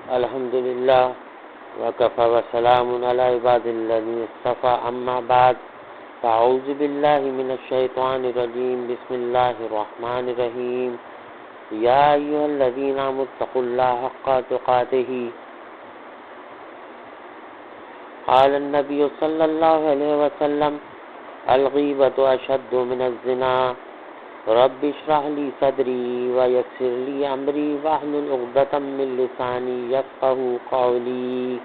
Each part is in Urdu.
الحمد للہ وکفی وسلام علی عباد الذین اصطفی اما بعد فاعوذ باللہ من الشیطان الرجیم بسم اللہ الرحمن الرحیم یا ایھا الذین آمنوا اتقوا اللہ حق تقاتہ قال النبی صلی اللہ علیہ وسلم الغیبۃ اشد من الزنا رب اشرح لی صدری ویسر لی امری واحلل عقدۃ من لسانی یفقہوا قولی۔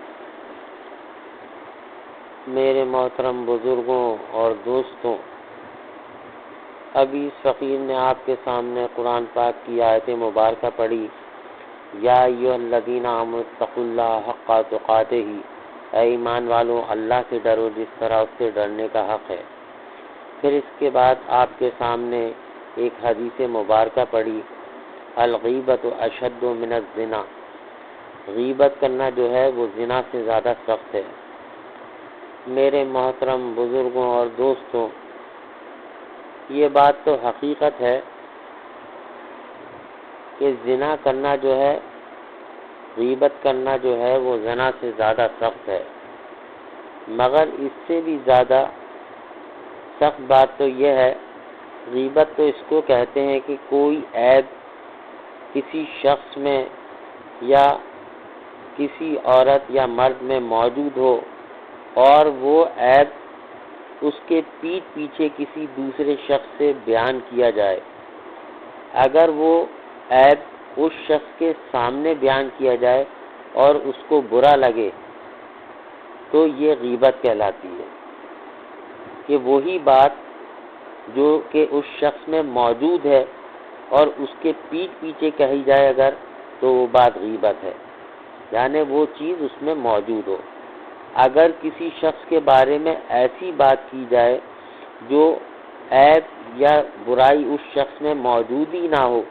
میرے محترم بزرگوں اور دوستوں، ابھی اس فقیر نے آپ کے سامنے قرآن پاک کی آیت مبارکہ پڑھی، یا ایھا الذین آمنوا اتقوا اللہ حق تقاتہ، اے ایمان والو اللہ سے ڈرو جس طرح اس سے ڈرنے کا حق ہے۔ پھر اس کے بعد آپ کے سامنے ایک حدیث مبارکہ پڑھی، الغیبۃ اشد من الزنا، غیبت کرنا جو ہے وہ زنا سے زیادہ سخت ہے۔ میرے محترم بزرگوں اور دوستوں، یہ بات تو حقیقت ہے کہ زنا کرنا جو ہے، غیبت کرنا جو ہے وہ زنا سے زیادہ سخت ہے، مگر اس سے بھی زیادہ سخت بات تو یہ ہے، غیبت تو اس کو کہتے ہیں کہ کوئی عیب کسی شخص میں یا کسی عورت یا مرد میں موجود ہو اور وہ عیب اس کے پیٹھ پیچھے کسی دوسرے شخص سے بیان کیا جائے۔ اگر وہ عیب اس شخص کے سامنے بیان کیا جائے اور اس کو برا لگے تو یہ غیبت کہلاتی ہے، کہ وہی بات جو کہ اس شخص میں موجود ہے اور اس کے پیٹھ پیچھے کہی جائے اگر، تو وہ بات غیبت ہے، یعنی وہ چیز اس میں موجود ہو۔ اگر کسی شخص کے بارے میں ایسی بات کی جائے جو عیب یا برائی اس شخص میں موجود ہی نہ ہو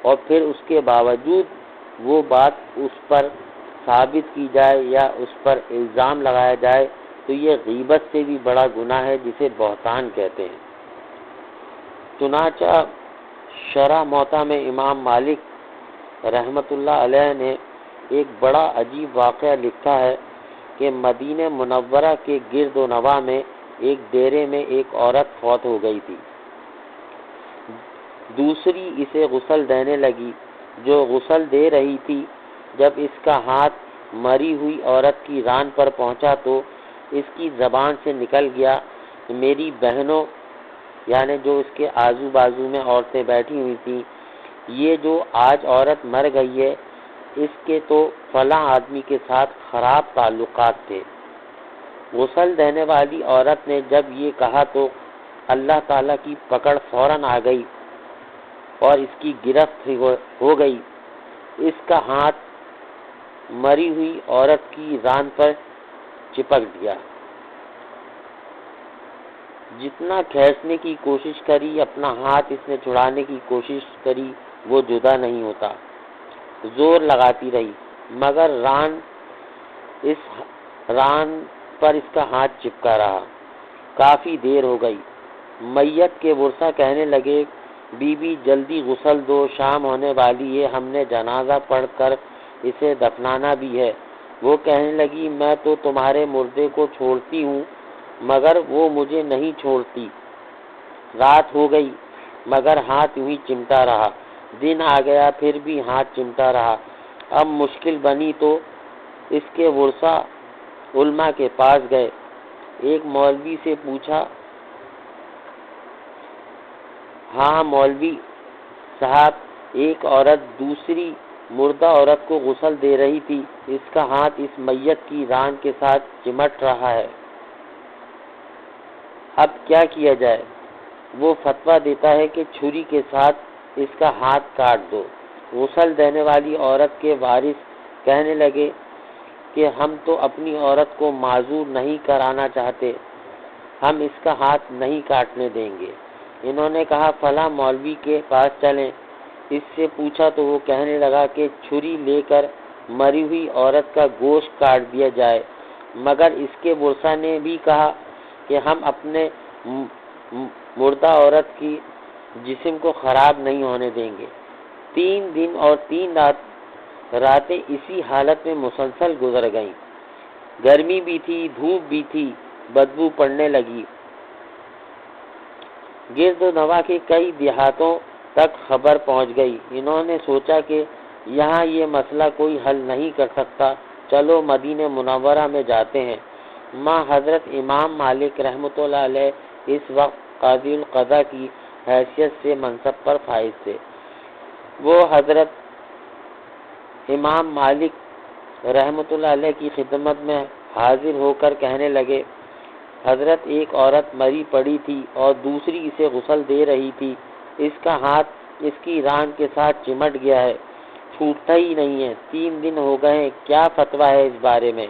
اور پھر اس کے باوجود وہ بات اس پر ثابت کی جائے یا اس پر الزام لگایا جائے تو یہ غیبت سے بھی بڑا گناہ ہے، جسے بہتان کہتے ہیں۔ چنانچہ شرح موطا میں امام مالک رحمۃ اللہ علیہ نے ایک بڑا عجیب واقعہ لکھا ہے کہ مدینہ منورہ کے گرد و نواح میں ایک ڈیرے میں ایک عورت فوت ہو گئی تھی۔ دوسری اسے غسل دینے لگی، جو غسل دے رہی تھی، جب اس کا ہاتھ مری ہوئی عورت کی ران پر پہنچا تو اس کی زبان سے نکل گیا، میری بہنوں، یعنی جو اس کے آزو بازو میں عورتیں بیٹھی ہوئی تھیں، یہ جو آج عورت مر گئی ہے اس کے تو فلاں آدمی کے ساتھ خراب تعلقات تھے۔ غسل دینے والی عورت نے جب یہ کہا تو اللہ تعالیٰ کی پکڑ فوراً آ گئی اور اس کی گرفت ہو گئی، اس کا ہاتھ مری ہوئی عورت کی ران پر چپک دیا۔ جتنا کھینچنے کی کوشش کری، اپنا ہاتھ اس نے چھڑانے کی کوشش کری، وہ جدا نہیں ہوتا، زور لگاتی رہی، مگر ران پر اس کا ہاتھ چپکا رہا۔ کافی دیر ہو گئی، میت کے ورثہ کہنے لگے، بی بی جلدی غسل دو، شام ہونے والی ہے، ہم نے جنازہ پڑھ کر اسے دفنانا بھی ہے۔ وہ کہنے لگی، میں تو تمہارے مردے کو چھوڑتی ہوں مگر وہ مجھے نہیں چھوڑتی۔ رات ہو گئی مگر ہاتھ یوں ہی چمٹا رہا، دن آ گیا پھر بھی ہاتھ چمٹا رہا۔ اب مشکل بنی تو اس کے ورثہ علماء کے پاس گئے، ایک مولوی سے پوچھا، ہاں مولوی صاحب، ایک عورت دوسری مردہ عورت کو غسل دے رہی تھی، اس کا ہاتھ اس میت کی ران کے ساتھ چمٹ رہا ہے، اب کیا کیا جائے؟ وہ فتویٰ دیتا ہے کہ چھری کے ساتھ اس کا ہاتھ کاٹ دو۔ غسل دینے والی عورت کے وارث کہنے لگے کہ ہم تو اپنی عورت کو معذور نہیں کرانا چاہتے، ہم اس کا ہاتھ نہیں کاٹنے دیں گے۔ انہوں نے کہا فلاں مولوی کے پاس چلیں، اس سے پوچھا تو وہ کہنے لگا کہ چھری لے کر مری ہوئی عورت کا گوشت کاٹ دیا جائے، مگر اس کے ورثہ نے بھی کہا کہ ہم اپنے مردہ عورت کی جسم کو خراب نہیں ہونے دیں گے۔ 3 دن اور 3 رات راتیں اسی حالت میں مسلسل گزر گئیں۔ گرمی بھی تھی، دھوپ بھی تھی، بدبو پڑنے لگی۔ گرد و نواح کے کئی دیہاتوں تک خبر پہنچ گئی۔ انہوں نے سوچا کہ یہاں یہ مسئلہ کوئی حل نہیں کر سکتا، چلو مدینہ منورہ میں جاتے ہیں۔ ماں حضرت امام مالک رحمۃ اللہ علیہ اس وقت قاضی القضاء کی حیثیت سے منصب پر فائز تھے۔ وہ حضرت امام مالک رحمۃ اللہ علیہ کی خدمت میں حاضر ہو کر کہنے لگے، حضرت ایک عورت مری پڑی تھی اور دوسری اسے غسل دے رہی تھی، اس کا ہاتھ اس کی ران کے ساتھ چمٹ گیا ہے، چھوٹتا ہی نہیں ہے، 3 دن ہو گئے ہیں، کیا فتویٰ ہے اس بارے میں؟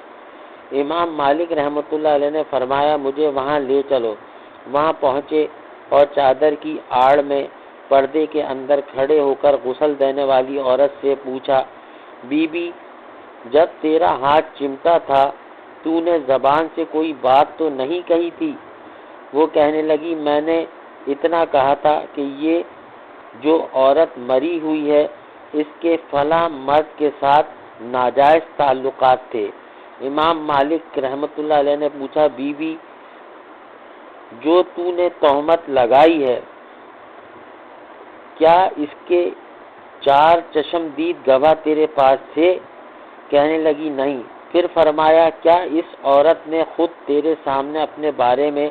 امام مالک رحمۃ اللہ علیہ نے فرمایا، مجھے وہاں لے چلو۔ وہاں پہنچے اور چادر کی آڑ میں پردے کے اندر کھڑے ہو کر غسل دینے والی عورت سے پوچھا، بی بی جب تیرا ہاتھ چمٹا تھا تو نے زبان سے کوئی بات تو نہیں کہی تھی؟ وہ کہنے لگی، میں نے اتنا کہا تھا کہ یہ جو عورت مری ہوئی ہے اس کے فلاں مرد کے ساتھ ناجائز تعلقات تھے۔ امام مالک رحمۃ اللہ علیہ نے پوچھا، بی بی جو تو نے تہمت لگائی ہے کیا اس کے 4 چشمدید گواہ تیرے پاس تھے؟ کہنے لگی، نہیں۔ پھر فرمایا، کیا اس عورت نے خود تیرے سامنے اپنے بارے میں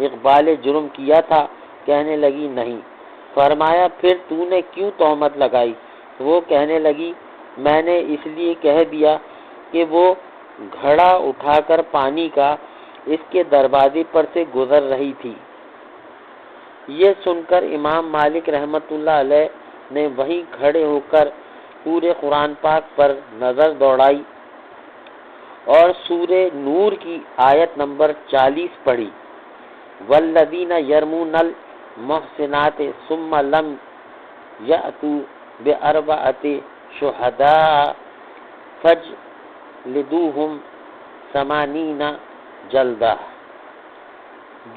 اقبال جرم کیا تھا؟ کہنے لگی، نہیں۔ فرمایا، پھر تو نے کیوں تہمت لگائی؟ وہ کہنے لگی، میں نے اس لیے کہہ دیا کہ وہ گھڑا اٹھا کر پانی کا اس کے دروازے پر سے گزر رہی تھی۔ یہ سن کر امام مالک رحمۃ اللہ علیہ نے وہیں کھڑے ہو کر پورے قرآن پاک پر نظر دوڑائی اور سورہ نور کی آیت نمبر 40 پڑھی، والذین یرمون المحصنات ثم لم یأتوا بأربعۃ شہداء فاجلدوہم 80 جلدہ۔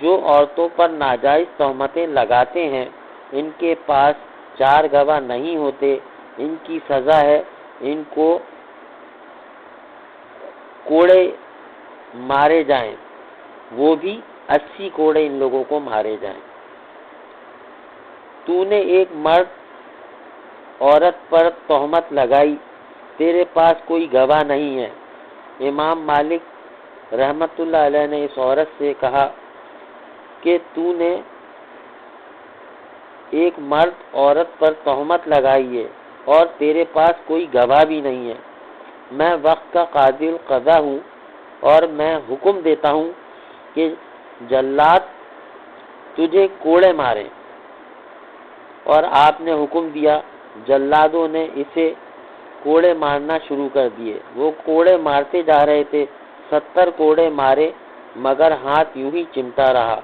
جو عورتوں پر ناجائز تہمتیں لگاتے ہیں، ان کے پاس 4 گواہ نہیں ہوتے، ان کی سزا ہے ان کو کوڑے مارے جائیں، وہ بھی 80 کوڑے ان لوگوں کو مارے جائیں۔ تو نے ایک مرد عورت پر تہمت لگائی، تیرے پاس کوئی گواہ نہیں ہے۔ امام مالک رحمت اللہ علیہ نے اس عورت سے کہا کہ تو نے ایک مرد عورت پر تہمت لگائی ہے اور تیرے پاس کوئی گواہ بھی نہیں ہے۔ میں وقت کا قاضی القضاء ہوں اور میں حکم دیتا ہوں کہ جلاد تجھے کوڑے مارے۔ اور آپ نے حکم دیا، جلادوں نے اسے کوڑے مارنا شروع کر دیے۔ وہ کوڑے مارتے جا رہے تھے، 70 کوڑے مارے مگر ہاتھ یوں ہی چمٹا رہا،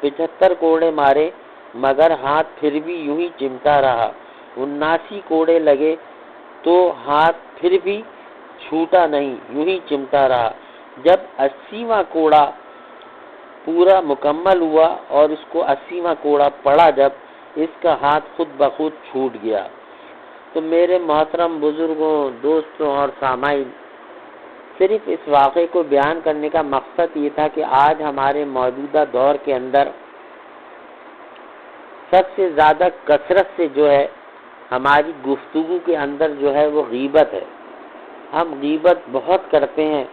75 کوڑے مارے مگر ہاتھ پھر بھی یوں ہی چمٹا رہا، 79 کوڑے لگے تو ہاتھ پھر بھی چھوٹا نہیں، یوں ہی چمٹا رہا۔ جب 80واں کوڑا پورا مکمل ہوا اور اس کو 80واں کوڑا پڑا جب، اس کا ہاتھ خود بخود چھوٹ گیا۔ تو میرے محترم بزرگوں، دوستوں اور سامعین، صرف اس واقعے کو بیان کرنے کا مقصد یہ تھا کہ آج ہمارے موجودہ دور کے اندر سب سے زیادہ کثرت سے جو ہے ہماری گفتگو کے اندر جو ہے وہ غیبت ہے۔ ہم غیبت بہت کرتے ہیں،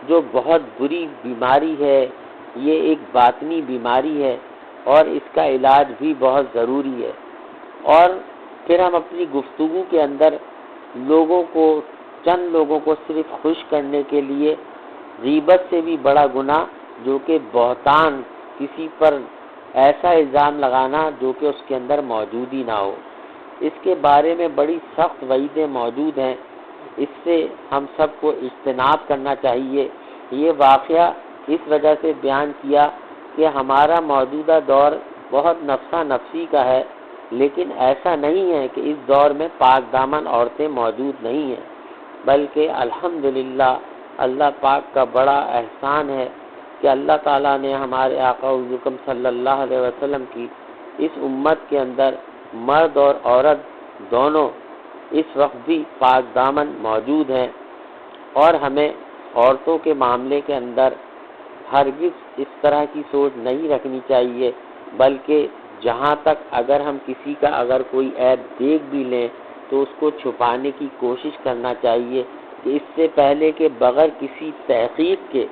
جو بہت بری بیماری ہے، یہ ایک باطنی بیماری ہے اور اس کا علاج بھی بہت ضروری ہے۔ اور پھر ہم اپنی گفتگو کے اندر چند لوگوں کو صرف خوش کرنے کے لیے غیبت سے بھی بڑا گناہ جو کہ بہتان، کسی پر ایسا الزام لگانا جو کہ اس کے اندر موجود ہی نہ ہو، اس کے بارے میں بڑی سخت وعیدیں موجود ہیں۔ اس سے ہم سب کو اجتناب کرنا چاہیے۔ یہ واقعہ اس وجہ سے بیان کیا کہ ہمارا موجودہ دور بہت نفسا نفسی کا ہے، لیکن ایسا نہیں ہے کہ اس دور میں پاک دامن عورتیں موجود نہیں ہیں، بلکہ الحمدللہ اللہ پاک کا بڑا احسان ہے کہ اللہ تعالیٰ نے ہمارے آقا حضور صلی اللہ علیہ وسلم کی اس امت کے اندر مرد اور عورت دونوں اس وقت بھی پاک دامن موجود ہیں، اور ہمیں عورتوں کے معاملے کے اندر ہرگز اس طرح کی سوچ نہیں رکھنی چاہیے، بلکہ جہاں تک اگر ہم کسی کا اگر کوئی عیب دیکھ بھی لیں تو اس کو چھپانے کی کوشش کرنا چاہیے، کہ اس سے پہلے کہ بغیر کسی تحقیق کے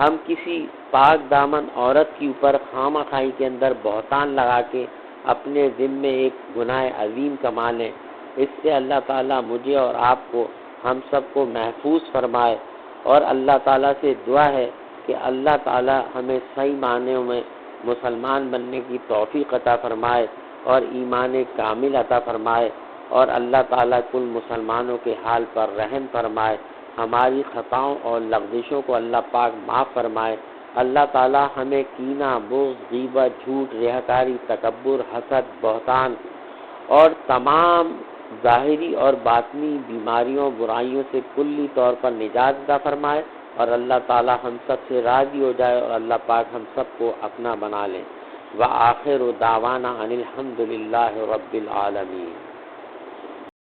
ہم کسی پاک دامن عورت کے اوپر خواہ خواہی کے اندر بہتان لگا کے اپنے ذمے ایک گناہ عظیم کما لیں۔ اس سے اللہ تعالیٰ مجھے اور آپ کو، ہم سب کو محفوظ فرمائے، اور اللہ تعالیٰ سے دعا ہے کہ اللہ تعالیٰ ہمیں صحیح معنیوں میں مسلمان بننے کی توفیق عطا فرمائے اور ایمان کامل عطا فرمائے، اور اللہ تعالیٰ کل مسلمانوں کے حال پر رحم فرمائے، ہماری خطاؤں اور لغزشوں کو اللہ پاک معاف فرمائے۔ اللہ تعالیٰ ہمیں کینہ، بغض، غیبت، جھوٹ، ریاکاری، تکبر، حسد، بہتان اور تمام ظاہری اور باطنی بیماریوں، برائیوں سے کلی طور پر نجات عطا فرمائے، اور اللہ تعالیٰ ہم سب سے راضی ہو جائے اور اللہ پاک ہم سب کو اپنا بنا لے۔ وآخر دعوانا ان الحمد للہ رب العالمین۔